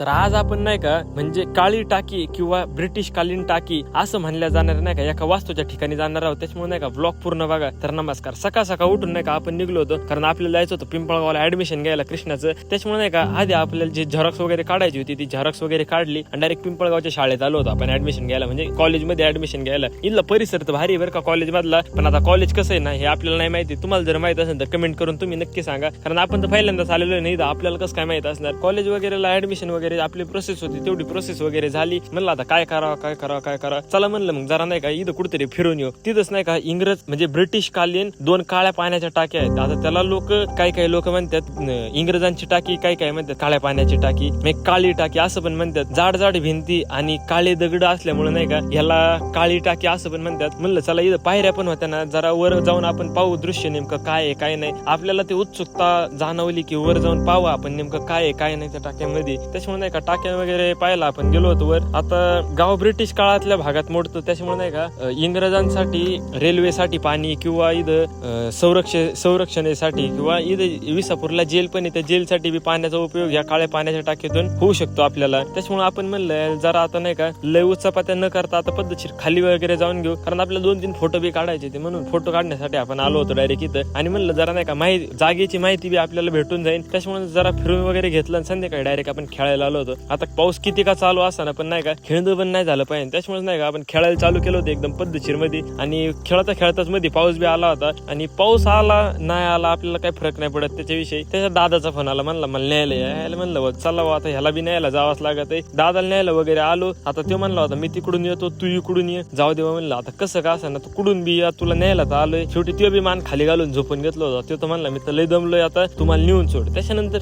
तर आज आपण नाही का म्हणजे काळी टाकी किंवा ब्रिटिश कालीन टाकी असं म्हणल्या जाणार नाही का एका वास्तूच्या ठिकाणी जाणार आहोत. त्याच्यामुळे नाही का ब्लॉग पूर्ण बघा. तर नमस्कार. सकाळ सकाळ उठून नाही का आपण निघलो होतो कारण आपल्याला जायचं होतं पिंपळगावला ऍडमिशन घ्यायला कृष्णाचं. त्याच्यामुळे नाही का आधी आपल्याला जी झेरॉक्स वगैरे काढायची होती ती झेरॉक्स वगैरे काढली आणि डायरेक्ट पिंपळगावच्या शाळेत आलो होतो आपण ऍडमिशन घ्यायला, म्हणजे कॉलेजमध्ये ऍडमिशन घ्यायला. इथला परिसर तर भारी बरं का कॉलेज मधला, पण आता कॉलेज कसं आहे ना हे आपल्याला नाही माहिती. तुम्हाला जर माहित असेल तर कमेंट करून तुम्ही नक्की सांगा, कारण आपण तर पहिल्यांदाच आलेलो नाही, आपल्याला कसं काय माहित असणार. कॉलेज वगैरेला ऍडमिशन वगैरे आपली प्रोसेस होती, तेवढी प्रोसेस वगैरे झाली. म्हणलं आता काय करावं चला म्हणलं मग जरा नाही का इथं कुठेतरी फिरून येऊ. तिथंच नाही का इंग्रज म्हणजे ब्रिटिश कालीन 2 काळ्या पाण्याच्या टाक्या आहेत. आता त्याला लोक काही लोक म्हणतात इंग्रजांची टाकी, काही म्हणतात काळ्या पाण्याची टाकी, मग काळी टाकी असं पण म्हणतात. जाड भिंती आणि काळे दगड असल्यामुळे नाही का याला काळी टाकी असं पण म्हणतात. म्हणलं चला इथं पायऱ्या पण होत्या ना, जरा वर जाऊन आपण पाहू दृश्य नेमकं काय आहे काय नाही. आपल्याला ते उत्सुकता जाणवली की वर जाऊन पाहू आपण नेमकं काय आहे काय नाही त्या टाक्यामध्ये. त्याच्यामुळे नाही का टाक्या वगैरे पाहायला आपण गेलो होतो वर. आता गाव ब्रिटिश काळातल्या भागात मोडतो, त्याच्यामुळे नाही का इंग्रजांसाठी रेल्वेसाठी पाणी किंवा इथं संरक्षणासाठी किंवा इथं विसापूरला जेल पण आहे, त्या जेलसाठी बी पाण्याचा उपयोग या काळ्या पाण्याच्या टाकीतून होऊ शकतो आपल्याला. त्याच्यामुळे आपण म्हणलं जरा आता नाही का लय उचापात्या न करता आता पद्धतशीर खाली वगैरे जाऊन घेऊ, कारण आपल्याला 2-3 फोटो बी काढायचे ते. म्हणून फोटो काढण्यासाठी आपण आलो होतो डायरेक्ट इथं. आणि म्हणलं जरा नाही का जागेची माहिती बी आपल्याला भेटून जाईल. त्याच्यामुळे जरा फिरून वगैरे घेतलं आणि संध्याकाळी डायरेक्ट आपण खेळायला आलो होतो. आता पाऊस किती का चालू असताना पण नाही का खेळणं पण नाही झालं पाहिजे, त्याच्यामुळे नाही का आपण खेळायला चालू केलं होतं एकदम पद्धतशीर मध्ये. आणि खेळताच मध्ये पाऊस बी आला होता. आणि पाऊस आला नाही आला आपल्याला काही फरक नाही पडत त्याच्याविषयी. त्याच्या दादाचा फोन आला, म्हणला मला न्यायला यायला. म्हणलं चला आता ह्याला बी न्यायला जावंच लागत आहे. दादाला न्यायला वगैरे आलो. आता तो म्हणला होता मी तिकडून येतो तू इकडून ये, जाऊ दे म्हणलं आता कसं का असं ना, तू कुठून बी या तुला न्यायला तर आलोय. शेवटी तो बी मान खाली घालून झोपून घेतलं होतं. तो म्हणला मी तर लय दमलोय आता तुम्हाला नेऊन सोड. त्याच्यानंतर